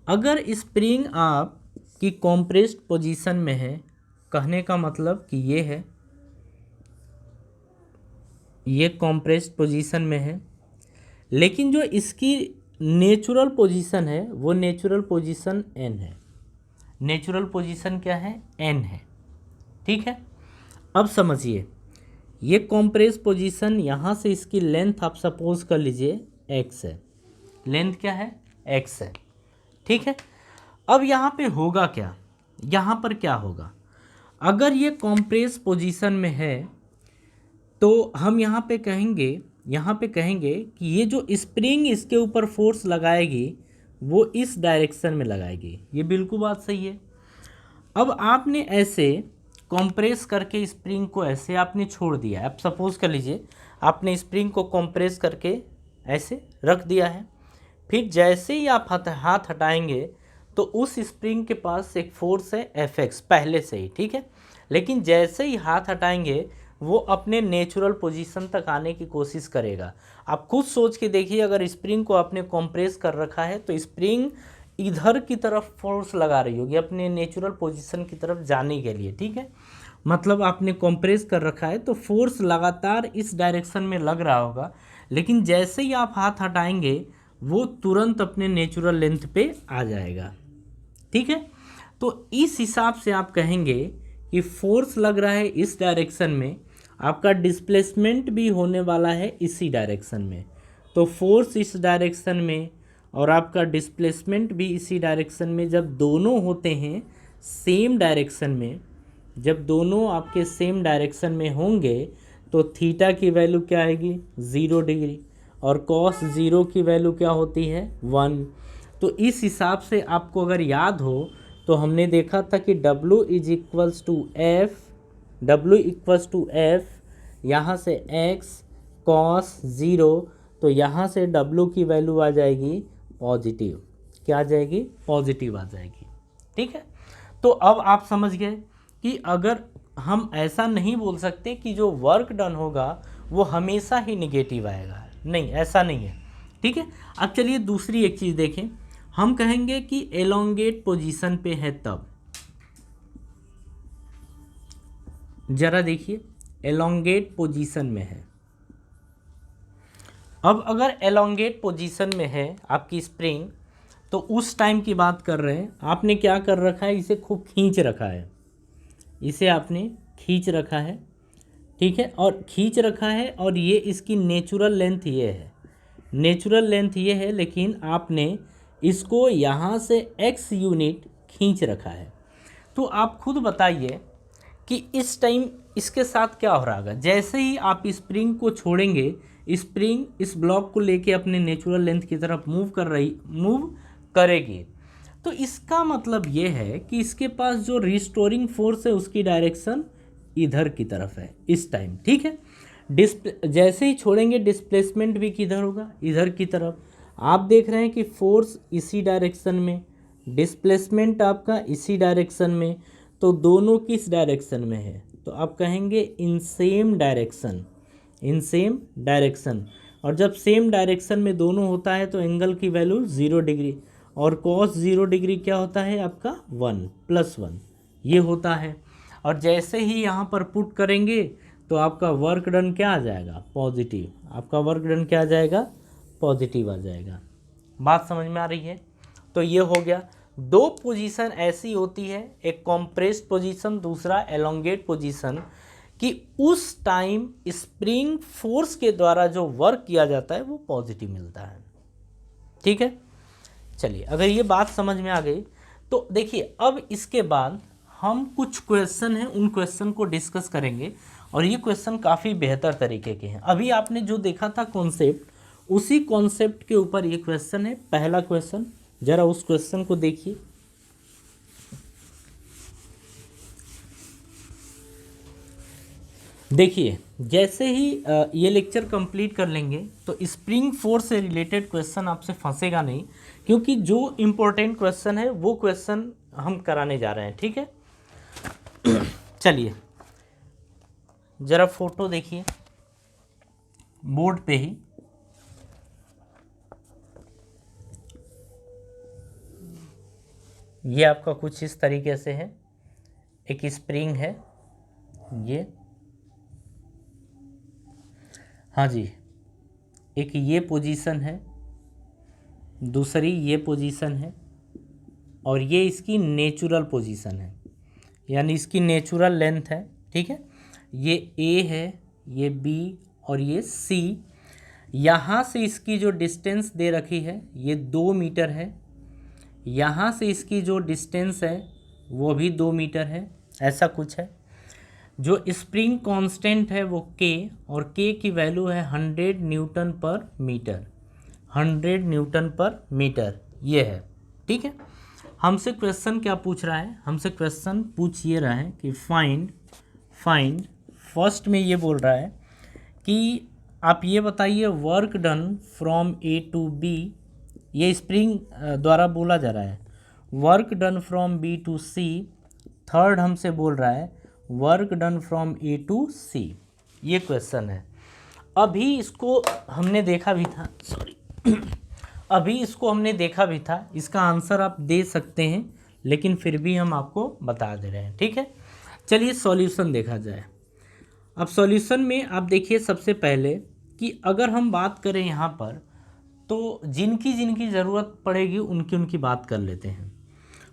अगर स्प्रिंग आपकी कॉम्प्रेस्ड पोजीशन में है, कहने का मतलब कि ये है, ये कॉम्प्रेस्ड पोजीशन में है, लेकिन जो इसकी नेचुरल पोजीशन है वो नेचुरल पोजीशन एन है। नेचुरल पोजीशन क्या है, एन है। ठीक है, अब समझिए, ये कॉम्प्रेस पोजीशन, यहाँ से इसकी लेंथ आप सपोज कर लीजिए एक्स है, लेंथ क्या है, एक्स है। ठीक है, अब यहाँ पे होगा क्या, यहाँ पर क्या होगा, अगर ये कॉम्प्रेस पोजीशन में है तो हम यहाँ पे कहेंगे कि ये जो स्प्रिंग इसके ऊपर फोर्स लगाएगी वो इस डायरेक्शन में लगाएगी। ये बिल्कुल बात सही है। अब आपने ऐसे कंप्रेस करके स्प्रिंग को ऐसे आपने छोड़ दिया है। आप सपोज कर लीजिए आपने स्प्रिंग को कंप्रेस करके ऐसे रख दिया है, फिर जैसे ही आप हाथ हटाएंगे तो उस स्प्रिंग के पास एक फोर्स है Fx पहले से ही। ठीक है, लेकिन जैसे ही हाथ हटाएंगे वो अपने नेचुरल पोजीशन तक आने की कोशिश करेगा। आप खुद सोच के देखिए, अगर स्प्रिंग को आपने कंप्रेस कर रखा है तो स्प्रिंग इधर की तरफ फोर्स लगा रही होगी अपने नेचुरल पोजीशन की तरफ जाने के लिए। ठीक है, मतलब आपने कंप्रेस कर रखा है तो फोर्स लगातार इस डायरेक्शन में लग रहा होगा, लेकिन जैसे ही आप हाथ हटाएंगे वो तुरंत अपने नेचुरल लेंथ पे आ जाएगा। ठीक है, तो इस हिसाब से आप कहेंगे कि फोर्स लग रहा है इस डायरेक्शन में, आपका डिस्प्लेसमेंट भी होने वाला है इसी डायरेक्शन में। तो फोर्स इस डायरेक्शन में और आपका डिस्प्लेसमेंट भी इसी डायरेक्शन में, जब दोनों होते हैं सेम डायरेक्शन में, जब दोनों आपके सेम डायरेक्शन में होंगे तो थीटा की वैल्यू क्या आएगी, 0 डिग्री, और कॉस 0 की वैल्यू क्या होती है, 1। तो इस हिसाब से आपको अगर याद हो तो हमने देखा था कि W is equals to F, यहाँ से x cos 0, तो यहाँ से W की वैल्यू आ जाएगी पॉजिटिव। क्या आ जाएगी, पॉजिटिव आ जाएगी। ठीक है, तो अब आप समझ गए कि अगर हम ऐसा नहीं बोल सकते कि जो वर्क डन होगा वो हमेशा ही निगेटिव आएगा, नहीं, ऐसा नहीं है। ठीक है, अब चलिए दूसरी एक चीज़ देखें। हम कहेंगे कि एलोंगेट पोजीशन पे है तब, जरा देखिए एलोंगेट पोजीशन में है। अब अगर एलोंगेट पोजीशन में है आपकी स्प्रिंग, तो उस टाइम की बात कर रहे हैं, आपने क्या कर रखा है, इसे खूब खींच रखा है, इसे आपने खींच रखा है, ठीक है, और खींच रखा है, और ये इसकी नेचुरल लेंथ ये है, नेचुरल लेंथ ये है, लेकिन आपने इसको यहाँ से x यूनिट खींच रखा है। तो आप खुद बताइए कि इस टाइम इसके साथ क्या हो रहा है। जैसे ही आप स्प्रिंग को छोड़ेंगे, स्प्रिंग इस ब्लॉक को लेके अपने नेचुरल लेंथ की तरफ मूव करेगी। तो इसका मतलब ये है कि इसके पास जो रिस्टोरिंग फोर्स है उसकी डायरेक्शन इधर की तरफ है इस टाइम, ठीक है। जैसे ही छोड़ेंगे डिस्प्लेसमेंट भी किधर होगा, इधर की तरफ। आप देख रहे हैं कि फोर्स इसी डायरेक्शन में, डिस्प्लेसमेंट आपका इसी डायरेक्शन में, तो दोनों किस डायरेक्शन में है, तो आप कहेंगे in same direction, in same direction. और जब सेम डायरेक्शन में दोनों होता है तो एंगल की वैल्यू 0 डिग्री, और कॉस 0 डिग्री क्या होता है आपका 1 + 1 ये होता है। और जैसे ही यहाँ पर पुट करेंगे तो आपका वर्क डन क्या आ जाएगा, पॉजिटिव। आपका वर्क डन क्या आ जाएगा, पॉजिटिव आ जाएगा। बात समझ में आ रही है। तो ये हो गया। दो पोजीशन ऐसी होती है, एक कॉम्प्रेस्ड पोजीशन, दूसरा एलोंगेट पोजीशन, कि उस टाइम स्प्रिंग फोर्स के द्वारा जो वर्क किया जाता है वो पॉजिटिव मिलता है, ठीक है। चलिए, अगर ये बात समझ में आ गई तो देखिए, अब इसके बाद हम कुछ क्वेश्चन हैं, उन क्वेश्चन को डिस्कस करेंगे, और ये क्वेश्चन काफ़ी बेहतर तरीके के हैं। अभी आपने जो देखा था कॉन्सेप्ट, उसी कॉन्सेप्ट के ऊपर ये क्वेश्चन है। पहला क्वेश्चन, जरा उस क्वेश्चन को देखिए। देखिए, जैसे ही ये लेक्चर कंप्लीट कर लेंगे तो स्प्रिंग फोर्स से रिलेटेड क्वेश्चन आपसे फंसेगा नहीं, क्योंकि जो इम्पोर्टेंट क्वेश्चन है वो क्वेश्चन हम कराने जा रहे हैं, ठीक है। चलिए, जरा फोटो देखिए बोर्ड पे ही। ये आपका कुछ इस तरीके से है, एक स्प्रिंग है ये, हाँ जी, एक ये पोजीशन है, दूसरी ये पोजीशन है, और ये इसकी नेचुरल पोजीशन है, यानी इसकी नेचुरल लेंथ है, ठीक है। ये ए है, ये बी, और ये सी। यहाँ से इसकी जो डिस्टेंस दे रखी है ये 2 मीटर है, यहाँ से इसकी जो डिस्टेंस है वो भी 2 मीटर है, ऐसा कुछ है। जो स्प्रिंग कांस्टेंट है वो के, और के की वैल्यू है 100 न्यूटन पर मीटर, 100 न्यूटन पर मीटर ये है, ठीक है। हमसे क्वेश्चन क्या पूछ रहा है, हमसे क्वेश्चन पूछ ये रहा है कि फाइंड फर्स्ट में ये बोल रहा है कि आप ये बताइए work done from A to B, ये स्प्रिंग द्वारा बोला जा रहा है, work done from B to C. Third हमसे बोल रहा है work done from A to C, ये क्वेश्चन है। अभी इसको हमने देखा भी था, सॉरी अभी इसको हमने देखा भी था, इसका आंसर आप दे सकते हैं, लेकिन फिर भी हम आपको बता दे रहे हैं, ठीक है। चलिए सॉल्यूशन देखा जाए। अब सॉल्यूशन में आप देखिए, सबसे पहले कि अगर हम बात करें यहाँ पर, तो जिनकी जिनकी ज़रूरत पड़ेगी उनकी उनकी बात कर लेते हैं।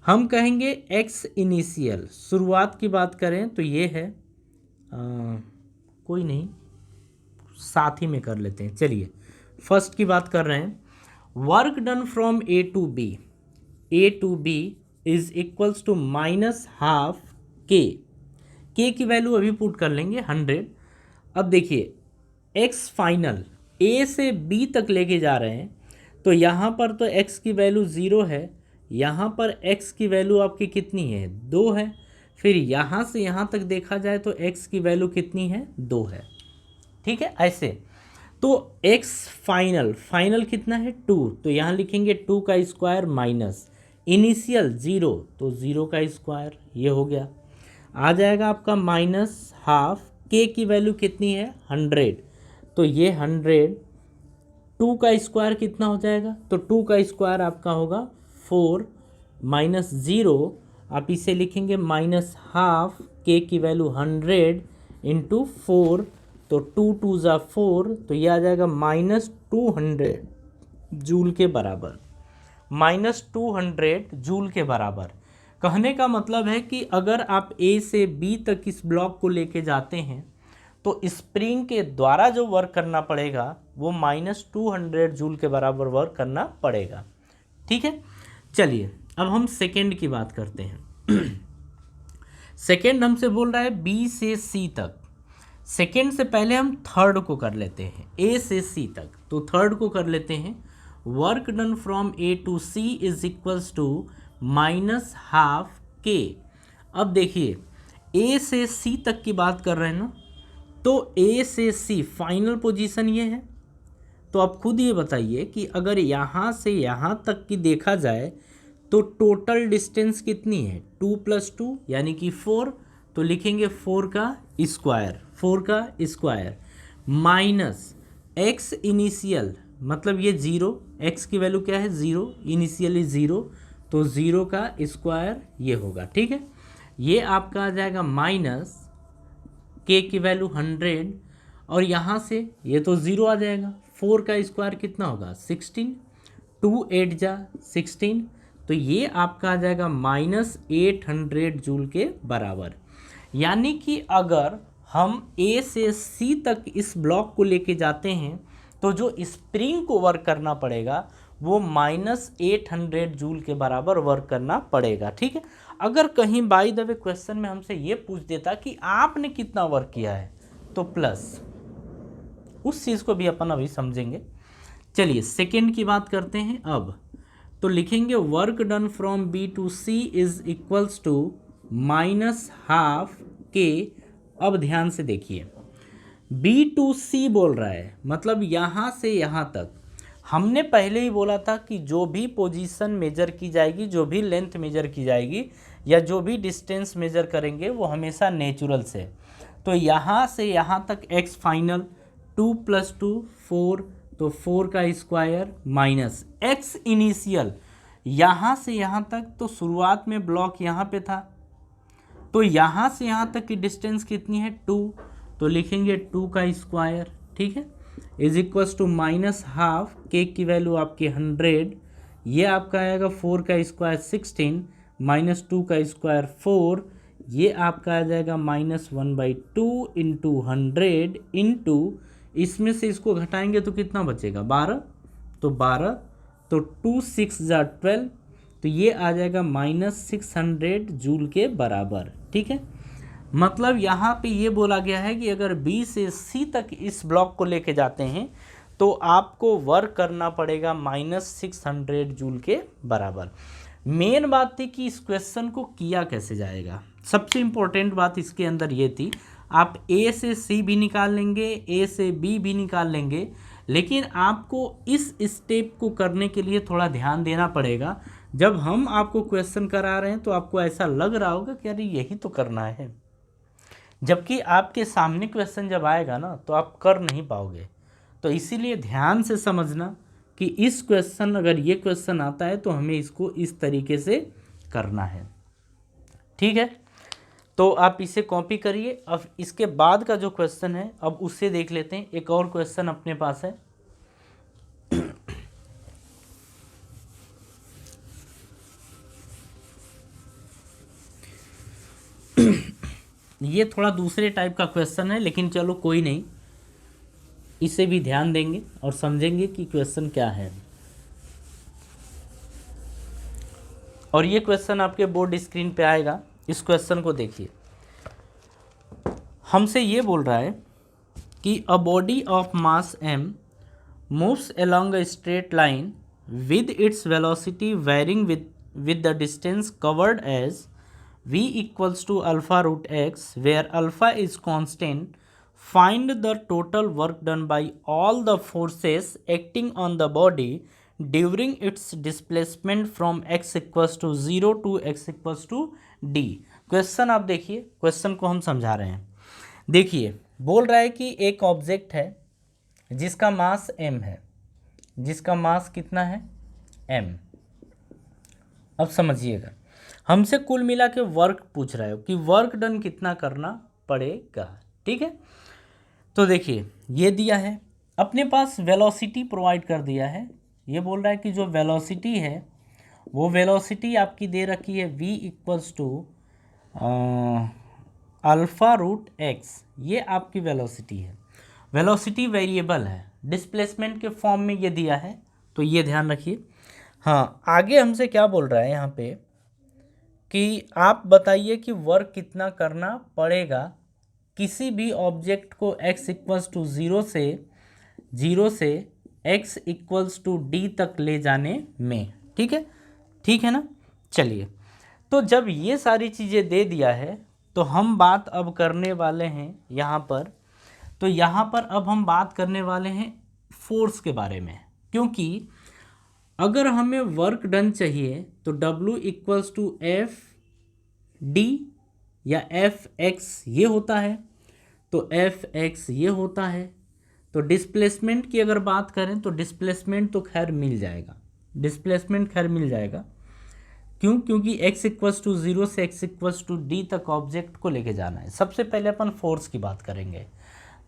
हम कहेंगे एक्स इनिशियल, शुरुआत की बात करें तो ये है, कोई नहीं, साथ ही में कर लेते हैं। चलिए, फर्स्ट की बात कर रहे हैं, work done from A to B is equals to -½ K की वैल्यू अभी पुट कर लेंगे 100। अब देखिए, एक्स फाइनल ए से बी तक लेके जा रहे हैं, तो यहाँ पर तो एक्स की वैल्यू 0 है, यहाँ पर x की वैल्यू आपकी कितनी है, 2 है। फिर यहाँ से यहाँ तक देखा जाए तो x की वैल्यू कितनी है, 2 है, ठीक है। ऐसे तो x फाइनल कितना है, 2, तो यहाँ लिखेंगे 2 का स्क्वायर माइनस इनिशियल 0, तो 0 का स्क्वायर, ये हो गया। आ जाएगा आपका -½ k की वैल्यू कितनी है, 100, तो ये 100, 2 का स्क्वायर कितना हो जाएगा, तो 2 का स्क्वायर आपका होगा 4 -0, आप इसे लिखेंगे -½ k की वैल्यू 100 × 4, तो 2×2 = 4, तो ये आ जाएगा -200 जूल के बराबर। -200 जूल के बराबर कहने का मतलब है कि अगर आप ए से बी तक इस ब्लॉक को लेके जाते हैं तो स्प्रिंग के द्वारा जो वर्क करना पड़ेगा वो -200 जूल के बराबर वर्क करना पड़ेगा। ठीक है, चलिए अब हम सेकेंड की बात करते हैं। सेकेंड हमसे बोल रहा है बी से सी तक। सेकेंड से पहले हम थर्ड को कर लेते हैं, ए से सी तक। तो थर्ड को कर लेते हैं। Work done from A to C is equals to -12 K. अब देखिए ए से सी तक की बात कर रहे हैं ना, तो ए से सी फाइनल पोजीशन ये है। तो आप खुद ये बताइए कि अगर यहाँ से यहाँ तक की देखा जाए तो टोटल डिस्टेंस कितनी है, 2 + 2 यानी कि 4। तो लिखेंगे 4 का स्क्वायर माइनस एक्स इनिशियल, मतलब ये 0, एक्स की वैल्यू क्या है 0, इनिशियली 0, तो 0 का स्क्वायर ये होगा। ठीक है, ये आपका आ जाएगा माइनस के की वैल्यू 100, और यहाँ से ये तो 0 आ जाएगा। 4 का स्क्वायर कितना होगा 16, 2 8 जा 16, तो ये आपका आ जाएगा -800 जूल के बराबर। यानी कि अगर हम ए से सी तक इस ब्लॉक को लेके जाते हैं तो जो स्प्रिंग को वर्क करना पड़ेगा वो -800 जूल के बराबर वर्क करना पड़ेगा। ठीक है, अगर कहीं बाय द वे क्वेश्चन में हमसे ये पूछ देता कि आपने कितना वर्क किया है तो प्लस, उस चीज़ को भी अपन अभी समझेंगे। चलिए सेकेंड की बात करते हैं अब। तो लिखेंगे work done from B to C is equals to -12 K. अब ध्यान से देखिए, बी टू सी बोल रहा है, मतलब यहाँ से यहाँ तक। हमने पहले ही बोला था कि जो भी पोजीशन मेजर की जाएगी, जो भी लेंथ मेजर की जाएगी, या जो भी डिस्टेंस मेजर करेंगे वो हमेशा नेचुरल से। तो यहाँ से यहाँ तक एक्स फाइनल 2 + 2 4, तो 4 का स्क्वायर माइनस एक्स इनिशियल, यहाँ से यहाँ तक, तो शुरुआत में ब्लॉक यहाँ पे था, तो यहाँ से यहाँ तक की डिस्टेंस कितनी है 2, तो लिखेंगे 2 का स्क्वायर। ठीक है, इज इक्वल्स टू -12 के की वैल्यू आपकी 100, ये आपका आएगा 4 का स्क्वायर 16 -2 का स्क्वायर 4, ये आपका आ जाएगा -1/2 इंटू 100 इंटू, इसमें से इसको घटाएंगे तो कितना बचेगा 12, तो 12, तो 2 6 = 12, तो ये आ जाएगा -600 जूल के बराबर। ठीक है, मतलब यहाँ पे ये बोला गया है कि अगर बी से सी तक इस ब्लॉक को लेके जाते हैं तो आपको वर्क करना पड़ेगा -600 जूल के बराबर। मेन बात थी कि इस क्वेश्चन को किया कैसे जाएगा। सबसे इम्पोर्टेंट बात इसके अंदर ये थी, आप ए से सी भी निकाल लेंगे, ए से बी भी निकाल लेंगे, लेकिन आपको इस स्टेप को करने के लिए थोड़ा ध्यान देना पड़ेगा। जब हम आपको क्वेश्चन करा रहे हैं तो आपको ऐसा लग रहा होगा कि अरे यही तो करना है, जबकि आपके सामने क्वेश्चन जब आएगा ना तो आप कर नहीं पाओगे। तो इसीलिए ध्यान से समझना कि इस क्वेश्चन, अगर ये क्वेश्चन आता है तो हमें इसको इस तरीके से करना है। ठीक है, तो आप इसे कॉपी करिए। अब इसके बाद का जो क्वेश्चन है अब उससे देख लेते हैं। एक और क्वेश्चन अपने पास है, ये थोड़ा दूसरे टाइप का क्वेश्चन है, लेकिन चलो कोई नहीं, इसे भी ध्यान देंगे और समझेंगे कि क्वेश्चन क्या है। और ये क्वेश्चन आपके बोर्ड स्क्रीन पे आएगा। इस क्वेश्चन को देखिए, हमसे ये बोल रहा है कि a body of mass m moves along a straight line with its velocity varying with the distance covered as v equals to alpha root x, where alpha is constant. Find the total work done by all the forces acting on the body during its displacement from x equals to 0 to x equals to d। Question आप देखिए, question को हम समझा रहे हैं। देखिए बोल रहा है कि एक ऑब्जेक्ट है जिसका मास m है, जिसका मास कितना है m। अब समझिएगा, हमसे कुल मिला के वर्क पूछ रहा है कि वर्क डन कितना करना पड़ेगा। ठीक है, तो देखिए ये दिया है, अपने पास वेलोसिटी प्रोवाइड कर दिया है। ये बोल रहा है कि जो वेलोसिटी है वो वेलोसिटी आपकी दे रखी है v equals to alpha root x, ये आपकी वेलोसिटी है। वेलोसिटी वेरिएबल है, डिस्प्लेसमेंट के फॉर्म में ये दिया है, तो ये ध्यान रखिए। हाँ, आगे हमसे क्या बोल रहा है यहाँ पे कि आप बताइए कि वर्क कितना करना पड़ेगा किसी भी ऑब्जेक्ट को x इक्वल्स टू जीरो से x इक्वल्स टू डी तक ले जाने में। ठीक है ना। चलिए, तो जब ये सारी चीज़ें दे दिया है तो हम बात अब करने वाले हैं यहाँ पर, तो यहाँ पर अब हम बात करने वाले हैं फोर्स के बारे में, क्योंकि अगर हमें वर्क डन चाहिए तो W equals to F D या एफ एक्स ये होता है, तो एफ एक्स ये होता है। तो डिस्प्लेसमेंट की अगर बात करें तो डिस्प्लेसमेंट तो खैर मिल जाएगा, क्यों? क्योंकि x इक्वल्स टू जीरो से x इक्वल्स टू डी तक ऑब्जेक्ट को लेके जाना है। सबसे पहले अपन फोर्स की बात करेंगे,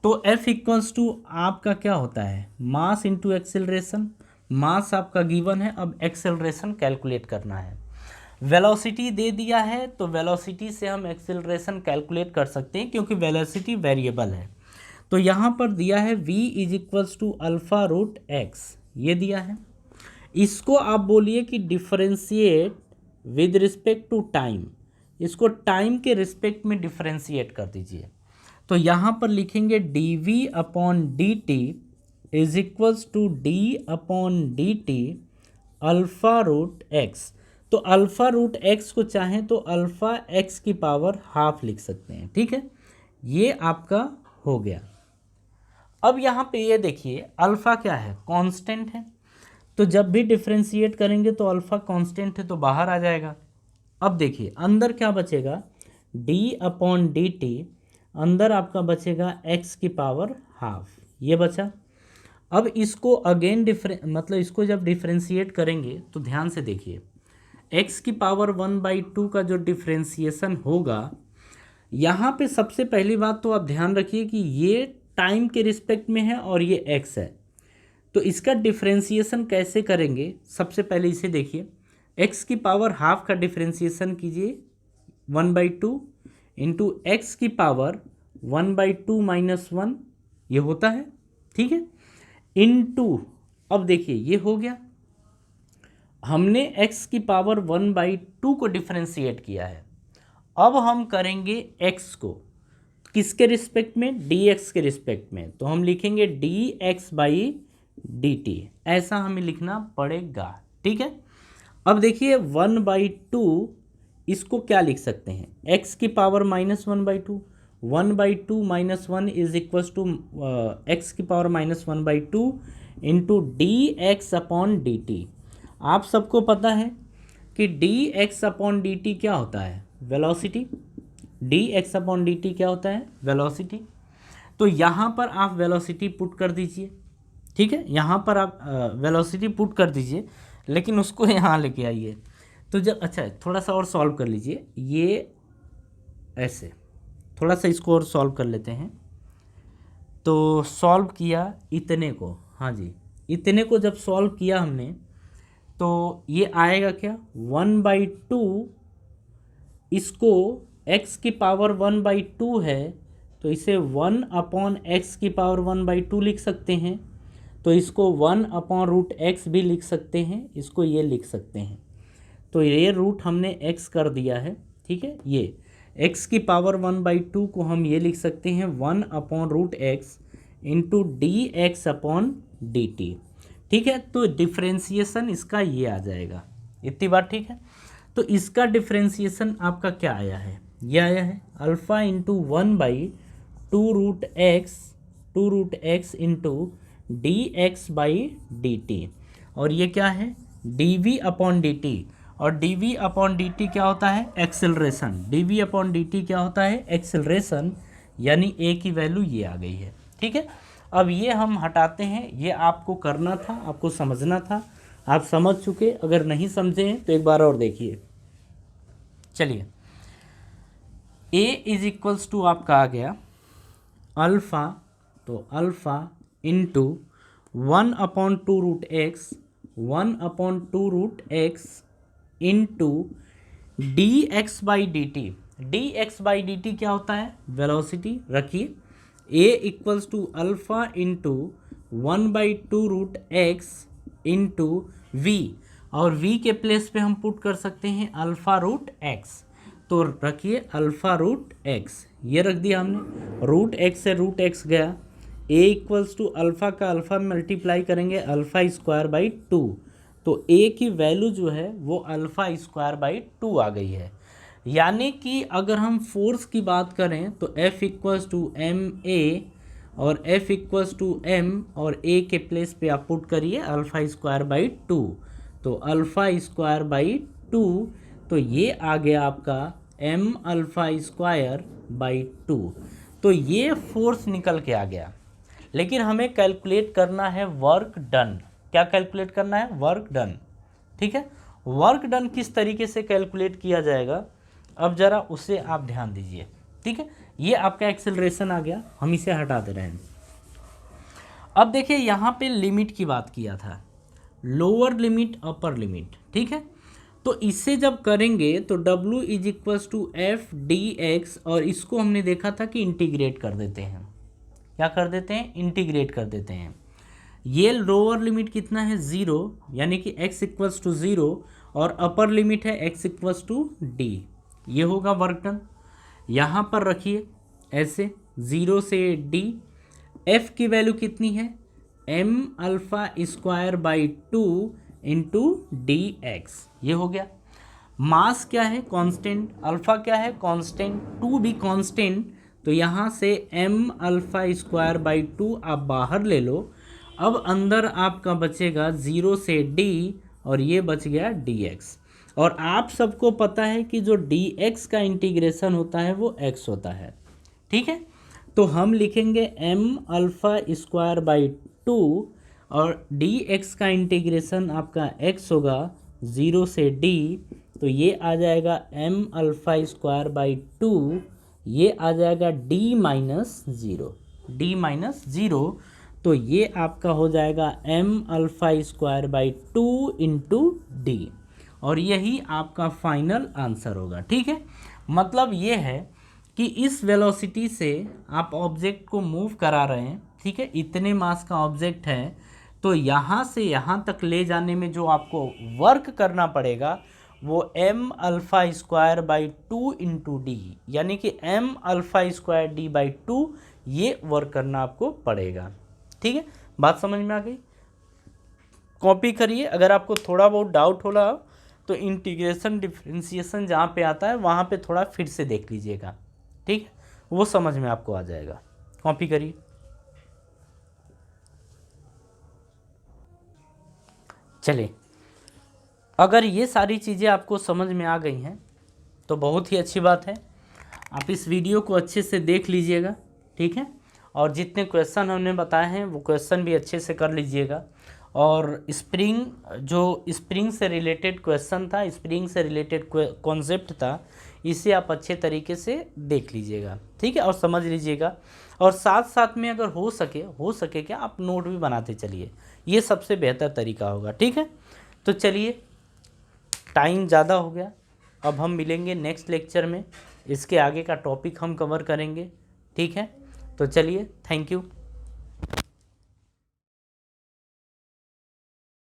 तो F इक्वल्स टू आपका क्या होता है, मास इंटू एक्सेलरेशन। मास आपका गिवन है, अब एक्सेलरेशन कैलकुलेट करना है। वेलोसिटी दे दिया है तो वेलोसिटी से हम एक्सेलरेशन कैलकुलेट कर सकते हैं, क्योंकि वेलोसिटी वेरिएबल है। तो यहाँ पर दिया है v is equals to alpha root x, ये दिया है। इसको आप बोलिए कि differentiate with respect to time, इसको टाइम के रिस्पेक्ट में डिफरेंशिएट कर दीजिए। तो यहाँ पर लिखेंगे D V upon D T is equals to D upon D T alpha root x. तो अल्फ़ा रूट एक्स को चाहें तो अल्फ़ा एक्स की पावर हाफ लिख सकते हैं। ठीक है, ये आपका हो गया। अब यहाँ पे ये देखिए अल्फ़ा क्या है, कांस्टेंट है, तो जब भी डिफरेंशिएट करेंगे तो अल्फ़ा कांस्टेंट है तो बाहर आ जाएगा। अब देखिए अंदर क्या बचेगा, d अपॉन डी टी, अंदर आपका बचेगा x की पावर हाफ, ये बचा। अब इसको अगेन मतलब इसको जब डिफरेंशिएट करेंगे तो ध्यान से देखिए, x की पावर 1/2 का जो डिफरेंशिएशन होगा, यहाँ पे सबसे पहली बात तो आप ध्यान रखिए कि ये टाइम के रिस्पेक्ट में है और ये x है, तो इसका डिफरेंशिएशन कैसे करेंगे। सबसे पहले इसे देखिए, x की पावर हाफ का डिफरेंशिएशन कीजिए 1/2 इंटू एक्स की पावर 1/2 माइनस 1, ये होता है। ठीक है, इनटू, अब देखिए ये हो गया, हमने x की पावर 1/2 को डिफरेंशिएट किया है। अब हम करेंगे x को किसके रिस्पेक्ट में, dx के रिस्पेक्ट में, तो हम लिखेंगे dx बाई dt, ऐसा हमें लिखना पड़ेगा। ठीक है, अब देखिए 1/2, इसको क्या लिख सकते हैं, x की power minus 1/2, 1/2 minus 1 is equals to X की power minus 1/2 into D x upon D T. आप सबको पता है कि D x upon D T क्या होता है, velocity. D x upon D T क्या होता है, वेलोसिटी। तो यहाँ पर आप वेलोसिटी पुट कर दीजिए। ठीक है, यहाँ पर आप वेलोसिटी पुट कर दीजिए, लेकिन उसको यहाँ लेके आइए। तो जब, अच्छा थोड़ा सा और सॉल्व कर लीजिए, ये ऐसे थोड़ा सा इसको और सॉल्व कर लेते हैं। तो सॉल्व किया इतने को, हाँ जी, इतने को जब सॉल्व किया हमने तो ये आएगा क्या, 1/2, इसको x की पावर 1/2 है तो इसे 1 अपॉन एक्स की पावर 1/2 लिख सकते हैं। तो इसको 1 अपॉन रूट एक्स भी लिख सकते हैं, इसको ये लिख सकते हैं। तो ये रूट हमने x कर दिया है। ठीक है, ये x की पावर 1/2 को हम ये लिख सकते हैं 1 upon root x into D x upon D T. ठीक है, तो डिफ्रेंसिएशन इसका ये आ जाएगा, इतनी बात ठीक है। तो इसका डिफ्रेंसिएशन आपका क्या आया है, ये आया है alpha into 1/2 root x into D X by D T, और ये क्या है, D V upon D T. और D V upon D T क्या होता है, acceleration. D V upon D T क्या होता है, एक्सेलरेशन, यानी ए की वैल्यू ये आ गई है। ठीक है, अब ये हम हटाते हैं, ये आपको करना था, आपको समझना था, आप समझ चुके। अगर नहीं समझे हैं तो एक बार और देखिए। चलिए, ए इज इक्वल्स टू आपका आ गया अल्फ़ा तो alpha into 1/2 √x, 1/2 √x into dx/dt। dx/dt क्या होता है? वेलोसिटी। रखिए a equals to alpha into 1/2 √x into v, और v के प्लेस पे हम पुट कर सकते हैं अल्फ़ा रूट x। तो रखिए अल्फ़ा रूट x, ये रख दिया हमने। रूट x से रूट x गया, a इक्वल्स टू अल्फ़ा का अल्फ़ा मल्टीप्लाई करेंगे α²/2, तो a की वैल्यू जो है वो α²/2 आ गई है। यानी कि अगर हम फोर्स की बात करें तो F इक्वल्स टू ma और F इक्वल्स टू m, और a के प्लेस पे आप पुट करिए α²/2, तो α²/2, तो ये आ गया आपका m α²/2। तो ये फोर्स निकल के आ गया। लेकिन हमें कैलकुलेट करना है वर्क डन। क्या कैलकुलेट करना है? Work done. ठीक है, वर्क डन किस तरीके से कैलकुलेट किया जाएगा, अब जरा उसे आप ध्यान दीजिए। ठीक है, ये आपका एक्सेलरेशन आ गया, हम इसे हटा दे रहे हैं। अब देखिए यहाँ पे लिमिट की बात किया था, लोअर लिमिट अपर लिमिट। ठीक है, तो इससे जब करेंगे तो W is equals to F D x, और इसको हमने देखा था कि इंटीग्रेट कर देते हैं। क्या कर देते हैं? इंटीग्रेट कर देते हैं। ये लोअर लिमिट कितना है? 0, यानी कि x इक्वल्स टू 0, और अपर लिमिट है x इक्वल्स टू d। ये होगा वर्क डन। यहाँ पर रखिए ऐसे 0 से d। f की वैल्यू कितनी है? m α²/2 इंटू डी एक्स, ये हो गया। मास क्या है? कांस्टेंट। अल्फा क्या है? कांस्टेंट। 2 भी कांस्टेंट, तो यहाँ से m α²/2 आप बाहर ले लो। अब अंदर आपका बचेगा 0 से d, और ये बच गया dx। और आप सबको पता है कि जो dx का इंटीग्रेशन होता है वो x होता है। ठीक है, तो हम लिखेंगे m α²/2, और dx का इंटीग्रेशन आपका x होगा 0 से d, तो ये आ जाएगा m α²/2, ये आ जाएगा d-0, d-0, तो ये आपका हो जाएगा m α²/2 इंटू डी, और यही आपका फाइनल आंसर होगा। ठीक है, मतलब ये है कि इस वेलोसिटी से आप ऑब्जेक्ट को मूव करा रहे हैं। ठीक है, इतने मास का ऑब्जेक्ट है, तो यहाँ से यहाँ तक ले जाने में जो आपको वर्क करना पड़ेगा वो m α²/2 इंटू डी, यानी कि m α²d/2, ये वर्क करना आपको पड़ेगा। ठीक है, बात समझ में आ गई? कॉपी करिए। अगर आपको थोड़ा बहुत डाउट हो रहा तो इंटीग्रेशन डिफरेंशिएशन जहाँ पे आता है वहाँ पे थोड़ा फिर से देख लीजिएगा। ठीक है, वो समझ में आपको आ जाएगा। कॉपी करिए। चलिए, अगर ये सारी चीज़ें आपको समझ में आ गई हैं तो बहुत ही अच्छी बात है। आप इस वीडियो को अच्छे से देख लीजिएगा। ठीक है, और जितने क्वेश्चन हमने बताए हैं वो क्वेश्चन भी अच्छे से कर लीजिएगा। और स्प्रिंग, जो स्प्रिंग से रिलेटेड क्वेश्चन था, स्प्रिंग से रिलेटेड कॉन्सेप्ट था, इसे आप अच्छे तरीके से देख लीजिएगा। ठीक है, और समझ लीजिएगा। और साथ साथ में अगर हो सके क्या, आप नोट भी बनाते चलिए, ये सबसे बेहतर तरीका होगा। ठीक है, तो चलिए, टाइम ज़्यादा हो गया, अब हम मिलेंगे नेक्स्ट लेक्चर में। इसके आगे का टॉपिक हम कवर करेंगे। ठीक है, तो चलिए, थैंक यू।